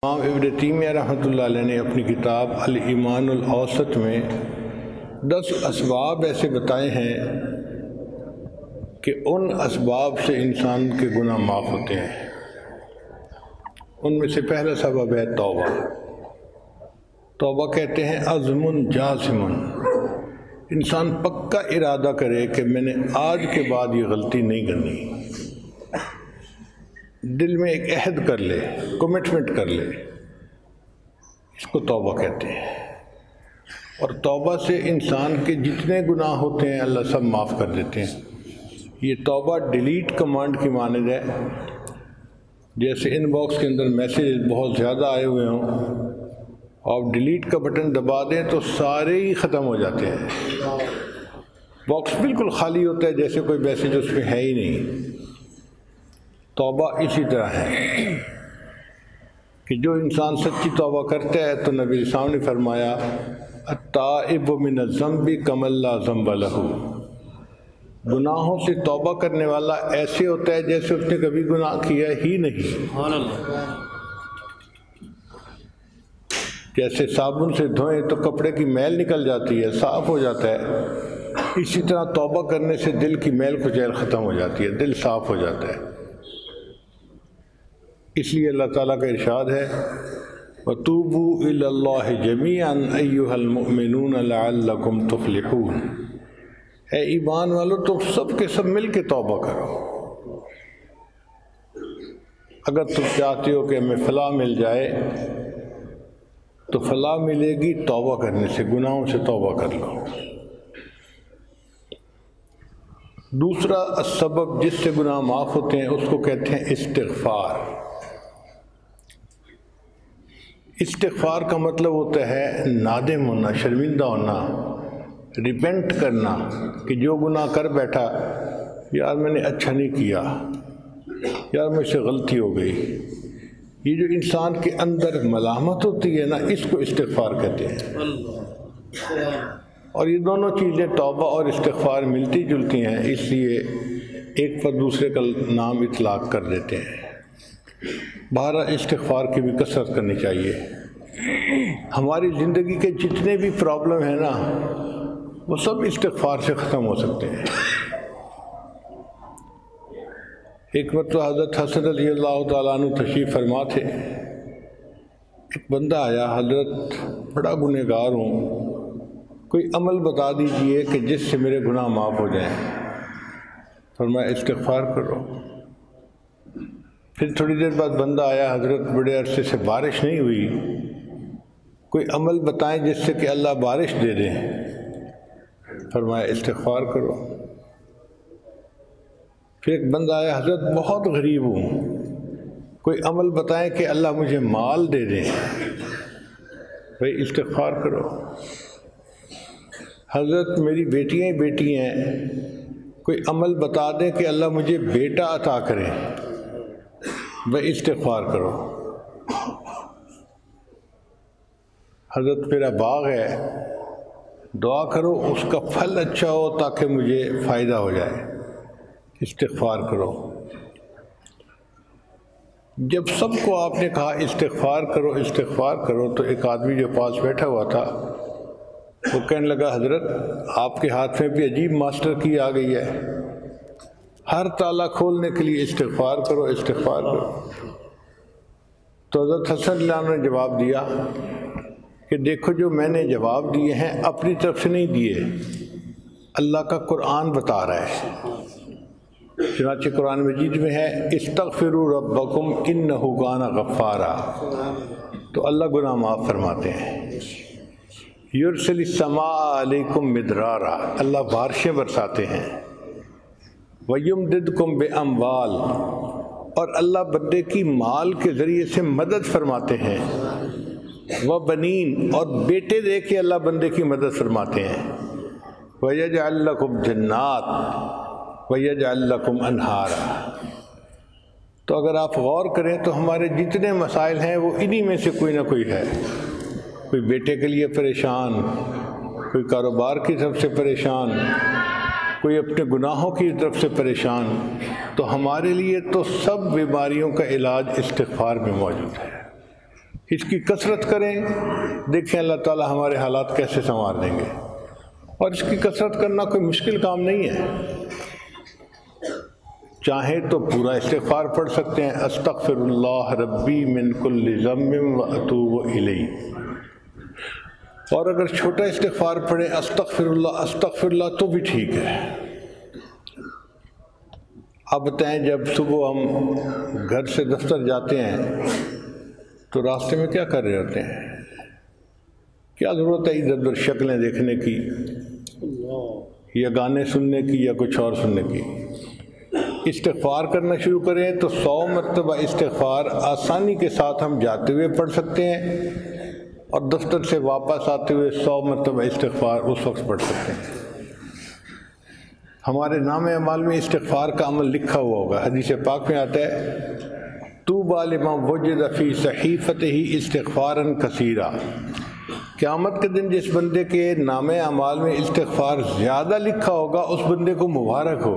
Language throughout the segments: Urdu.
امام ابن تیمیہ رحمۃ اللہ علیہ نے اپنی کتاب الایمان الاوسط میں 10 اسباب ایسے بتائے ہیں کہ ان اسباب سے انسان کے گناہ معاف ہوتے ہیں۔ ان میں سے پہلا سبب ہے توبہ۔ توبہ کہتے ہیں عزم جازم، انسان پکا ارادہ کرے کہ میں نے آج کے بعد یہ غلطی نہیں کرنی، دل میں ایک عہد کر لے، کمٹمنٹ کر لے، اس کو توبہ کہتے ہیں۔ اور توبہ سے انسان کے جتنے گناہ ہوتے ہیں اللہ سب معاف کر دیتے ہیں۔ یہ توبہ ڈیلیٹ کمانڈ کی مانند ہے، جیسے ان باکس کے اندر میسیج بہت زیادہ آئے ہوئے ہوں، آپ ڈیلیٹ کا بٹن دبا دیں تو سارے ہی ختم ہو جاتے ہیں، باکس بالکل خالی ہوتا ہے، جیسے کوئی میسیج اس میں ہے ہی نہیں۔ توبہ اسی طرح ہے کہ جو انسان سچی توبہ کرتا ہے تو نبی اسلام نے فرمایا التائب من الذنب کمن لا ذنب لہ، گناہوں سے توبہ کرنے والا ایسے ہوتا ہے جیسے اس نے کبھی گناہ کیا ہی نہیں۔ جیسے صابن سے دھوئیں تو کپڑے کی میل نکل جاتی ہے، صاف ہو جاتا ہے، اسی طرح توبہ کرنے سے دل کی میل کچیل ختم ہو جاتی ہے، دل صاف ہو جاتا ہے۔ اس لیے اللہ تعالیٰ کا ارشاد ہے وَتُوبُوا إِلَى اللَّهِ جَمِيعًا أَيُّهَا الْمُؤْمِنُونَ لَعَلَّكُمْ تُفْلِحُونَ، اے ایمان والو تم سب کے سب مل کے توبہ کرو۔ اگر تم چاہتے ہو کہ ہمیں فلاح مل جائے تو فلاح ملے گی توبہ کرنے سے، گناہوں سے توبہ کر لو۔ دوسرا سبب جس سے گناہ معاف ہوتے ہیں اس کو کہتے ہیں استغفار۔ استغفار کا مطلب ہوتا ہے نادم ہونا، شرمندہ ہونا، ریپینٹ کرنا کہ جو گناہ کر بیٹھا یار میں نے اچھا نہیں کیا، یار مجھ سے غلطی ہو گئی۔ یہ جو انسان کے اندر ملامت ہوتی ہے نا، اس کو استغفار کہتے ہیں۔ اور یہ دونوں چیزیں توبہ اور استغفار ملتی جلتی ہیں، اس لیے ایک پر دوسرے کا نام اطلاق کر دیتے ہیں۔ بہرحال استغفار کی بھی کثرت کرنی چاہیے۔ ہماری زندگی کے جتنے بھی پرابلم ہیں نا وہ سب استغفار سے ختم ہو سکتے ہیں۔ ایک مرتبہ حضرت حسن رضی اللہ تعالیٰ عنہ تشریف فرما تھے، ایک بندہ آیا، حضرت بڑا گنہگار ہوں، کوئی عمل بتا دیجئے کہ جس سے میرے گناہ معاف ہو جائیں۔ فرمایا استغفار کرو۔ پھر تھوڑی دیر بعد بندہ آیا، حضرت بڑے عرصے سے بارش نہیں ہوئی، کوئی عمل بتائیں جس سے کہ اللہ بارش دے دیں۔ فرمایا استغفار کرو۔ پھر ایک بندہ آیا، حضرت بہت غریب ہوں، کوئی عمل بتائیں کہ اللہ مجھے مال دے دیں۔ بھائی استغفار کرو۔ حضرت میری بیٹیاں ہی بیٹی ہیں، کوئی عمل بتا دیں کہ اللہ مجھے بیٹا عطا کرے۔ بھائی استغفار کرو۔ حضرت میرا باغ ہے، دعا کرو اس کا پھل اچھا ہو تاکہ مجھے فائدہ ہو جائے۔ استغفار کرو۔ جب سب کو آپ نے کہا استغفار کرو استغفار کرو تو ایک آدمی جو پاس بیٹھا ہوا تھا وہ کہنے لگا حضرت آپ کے ہاتھ میں بھی عجیب ماسٹر کی آ گئی ہے، ہر تالا کھولنے کے لیے استغفار کرو استغفار کرو۔ تو حضرت حسن اللہ عنہ نے جواب دیا کہ دیکھو جو میں نے جواب دیے ہیں اپنی طرف سے نہیں دیے، اللہ کا قرآن بتا رہا ہے۔ چنانچہ قرآن مجید میں ہے استغفروا ربکم انہ کان غفارا، تو اللہ گناہ معاف فرماتے ہیں۔ یرسل السماء علیکم مدرارا، اللہ بارشیں برساتے ہیں۔ وَيُمْدِدْكُمْ بِأَمْوَالٍ، اور اللہ بندے کی مال کے ذریعے سے مدد فرماتے ہیں۔ وَبَنِينَ، اور بیٹے دے کے اللہ بندے کی مدد فرماتے ہیں۔ وَيَجْعَلْ لَكُمْ جَنَّاتٍ وَيَجْعَلْ لَكُمْ أَنْهَارًا۔ تو اگر آپ غور کریں تو ہمارے جتنے مسائل ہیں وہ انہی میں سے کوئی نہ کوئی ہے۔ کوئی بیٹے کے لیے پریشان، کوئی کاروبار کی طرف سے پریشان، کوئی اپنے گناہوں کی طرف سے پریشان، تو ہمارے لیے تو سب بیماریوں کا علاج استغفار میں موجود ہے۔ اس کی کثرت کریں، دیکھیں اللہ تعالیٰ ہمارے حالات کیسے سنوار دیں گے۔ اور اس کی کثرت کرنا کوئی مشکل کام نہیں ہے، چاہیں تو پورا استغفار پڑھ سکتے ہیں، استغفر اللہ ربی من کل ذنب واتوب الیہ، اور اگر چھوٹا استغفار پڑھیں استغفر اللہ تو بھی ٹھیک ہے۔ اب بتائیں جب صبح ہم گھر سے دفتر جاتے ہیں تو راستے میں کیا کر رہے ہوتے ہیں؟ کیا ضرورت ہے ادھر ادھر شکلیں دیکھنے کی یا گانے سننے کی یا کچھ اور سننے کی؟ استغفار کرنا شروع کریں تو 100 مرتبہ استغفار آسانی کے ساتھ ہم جاتے ہوئے پڑھ سکتے ہیں، اور دفتر سے واپس آتے ہوئے 100 مرتبہ استغفار اس وقت پڑھ سکتے ہیں۔ ہمارے نام اعمال میں استغفار کا عمل لکھا ہوا ہوگا، حدیث پاک میں آتا ہے طوبی لمن وجد فی صحیفتہ استغفارا کثیرا، قیامت کے دن جس بندے کے نام اعمال میں استغفار زیادہ لکھا ہوگا اس بندے کو مبارک ہو۔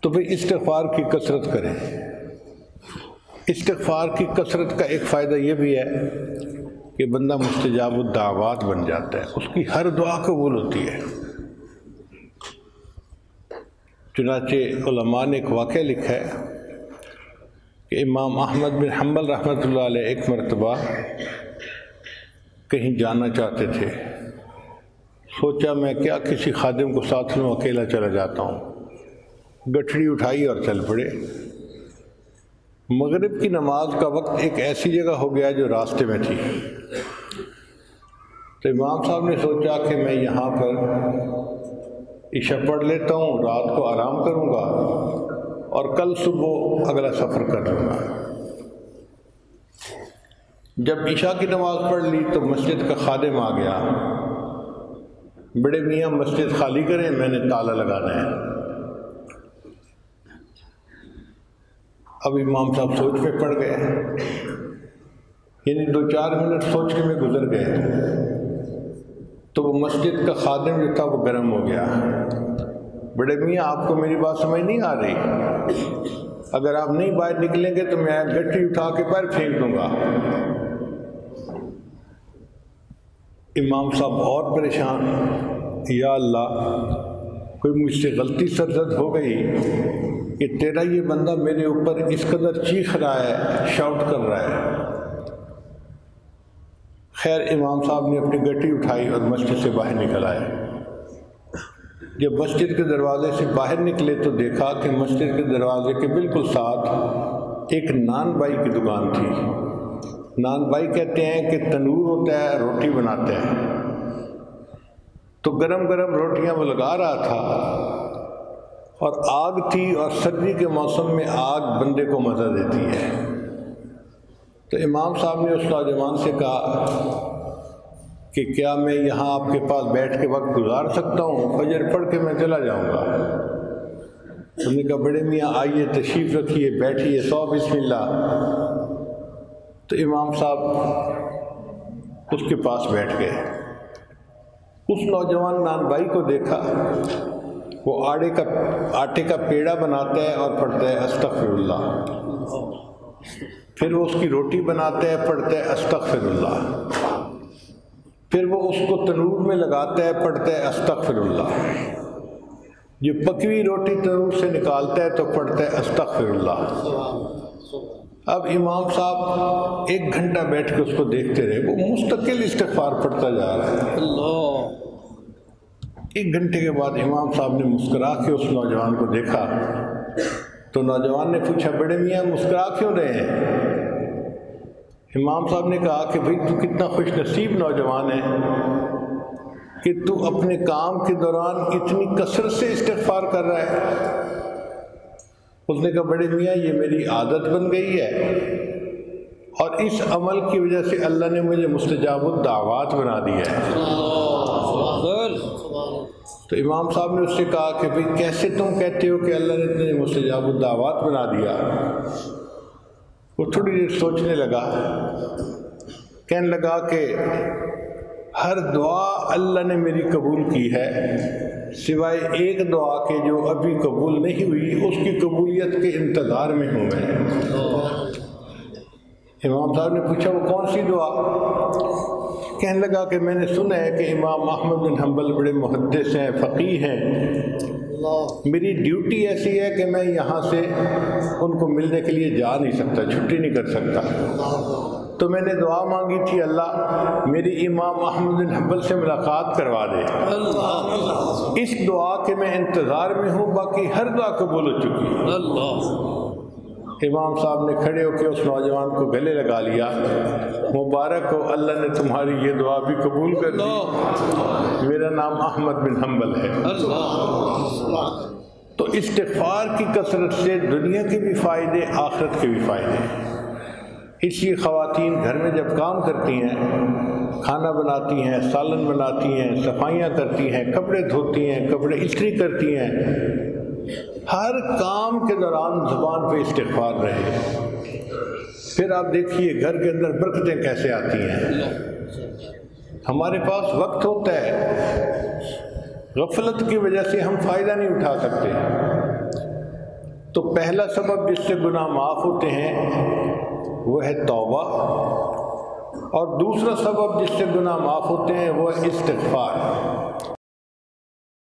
تو پھر استغفار کی کثرت کریں۔ استغفار کی کثرت کا ایک فائدہ یہ بھی ہے کہ بندہ مستجاب الدعوات بن جاتا ہے، اس کی ہر دعا قبول ہوتی ہے۔ چنانچہ علماء نے ایک واقعہ لکھا ہے کہ امام احمد بن حنبل رحمۃ اللہ علیہ ایک مرتبہ کہیں جانا چاہتے تھے، سوچا میں کیا کسی خادم کو ساتھ لوں، اکیلا چلا جاتا ہوں، گٹھڑی اٹھائی اور چل پڑے۔ مغرب کی نماز کا وقت ایک ایسی جگہ ہو گیا جو راستے میں تھی، تو امام صاحب نے سوچا کہ میں یہاں پر عشاء پڑھ لیتا ہوں، رات کو آرام کروں گا اور کل صبح اگلا سفر کر لوں گا۔ جب عشاء کی نماز پڑھ لی تو مسجد کا خادم آ گیا، بڑے میاں مسجد خالی کریں، میں نے تالا لگانا ہے۔ اب امام صاحب سوچ میں پڑ گئے، یعنی 2-4 منٹ سوچنے میں گزر گئے، تو وہ مسجد کا خادم جو تھا وہ گرم ہو گیا۔ بڑے میاں آپ کو میری بات سمجھ نہیں آ رہی؟ اگر آپ نہیں باہر نکلیں گے تو میں گٹھی اٹھا کے باہر پھینک دوں گا۔ امام صاحب اور پریشان، یا اللہ کوئی مجھ سے غلطی سرزد ہو گئی کہ تیرا یہ بندہ میرے اوپر اس قدر چیخ رہا ہے، شاؤٹ کر رہا ہے۔ خیر امام صاحب نے اپنی گٹی اٹھائی اور مسجد سے باہر نکل آئے۔ جب مسجد کے دروازے سے باہر نکلے تو دیکھا کہ مسجد کے دروازے کے بالکل ساتھ ایک نان بائی کی دکان تھی۔ نان بائی کہتے ہیں کہ تنور ہوتا ہے، روٹی بناتے ہیں، تو گرم گرم روٹیاں وہ لگا رہا تھا، اور آگ تھی، اور سردی کے موسم میں آگ بندے کو مزہ دیتی ہے۔ تو امام صاحب نے اس نوجوان سے کہا کہ کیا میں یہاں آپ کے پاس بیٹھ کے وقت گزار سکتا ہوں؟ فجر پڑھ کے میں چلا جاؤں گا۔ انہوں نے کہا بڑے میاں آئیے، تشریف رکھیے، بیٹھیے، 100 بسم اللہ۔ تو امام صاحب اس کے پاس بیٹھ گئے۔ اس نوجوان نان بھائی کو دیکھا، وہ آٹے کا پیڑا بناتا ہے اور پڑھتا ہے استغفر اللہ، پھر وہ اس کی روٹی بناتا ہے، پڑھتا ہے استغفر اللہ، پھر وہ اس کو تنور میں لگاتا ہے، پڑھتا ہے استغفر اللہ، جو پکی روٹی تنور سے نکالتا ہے تو پڑھتا ہے استغفر اللہ۔ اب امام صاحب 1 گھنٹہ بیٹھ کے اس کو دیکھتے رہے، وہ مستقل استغفار پڑھتا جا رہا ہے۔ 1 گھنٹے کے بعد امام صاحب نے مسکرا کے اس نوجوان کو دیکھا، تو نوجوان نے پوچھا بڑے میاں مسکرا کیوں رہے ہیں؟ امام صاحب نے کہا کہ بھئی تو کتنا خوش نصیب نوجوان ہے کہ تو اپنے کام کے دوران اتنی کثرت سے استغفار کر رہا ہے۔ اس نے کہا بڑے میاں یہ میری عادت بن گئی ہے، اور اس عمل کی وجہ سے اللہ نے مجھے مستجاب الدعوات بنا دیا ہے۔ تو امام صاحب نے اس سے کہا کہ بھئی کیسے تم کہتے ہو کہ اللہ نے تمہیں مستجاب الدعوات بنا دیا؟ وہ تھوڑی دیر سوچنے لگا، کہنے لگا کہ ہر دعا اللہ نے میری قبول کی ہے، سوائے ایک دعا کے جو ابھی قبول نہیں ہوئی، اس کی قبولیت کے انتظار میں ہوں میں۔ امام صاحب نے پوچھا وہ کون سی دعا؟ کہنے لگا کہ میں نے سنا ہے کہ امام احمد بن حنبل بڑے محدث ہیں، فقیہ ہیں، میری ڈیوٹی ایسی ہے کہ میں یہاں سے ان کو ملنے کے لیے جا نہیں سکتا، چھٹی نہیں کر سکتا، تو میں نے دعا مانگی تھی اللہ میری امام احمد بن حنبل سے ملاقات کروا دے۔ اس دعا کے میں انتظار میں ہوں، باقی ہر دعا قبول ہو چکی۔ امام صاحب نے کھڑے ہو کے اس نوجوان کو گلے لگا لیا، مبارک ہو، اللہ نے تمہاری یہ دعا بھی قبول کر دی، میرا نام احمد بن حنبل ہے۔ تو استغفار کی کثرت سے دنیا کے بھی فائدے، آخرت کے بھی فائدے۔ اس لیے خواتین گھر میں جب کام کرتی ہیں، کھانا بناتی ہیں، سالن بناتی ہیں، صفائیاں کرتی ہیں، کپڑے دھوتی ہیں، کپڑے استری کرتی ہیں، ہر کام کے دوران زبان پہ استغفار رہے، پھر آپ دیکھیے گھر کے اندر برکتیں کیسے آتی ہیں۔ ہمارے پاس وقت ہوتا ہے، غفلت کی وجہ سے ہم فائدہ نہیں اٹھا سکتے، تو پہلا سبب جس سے گناہ معاف ہوتے ہیں وہ ہے توبہ، اور دوسرا سبب جس سے گناہ معاف ہوتے ہیں وہ ہے استغفار۔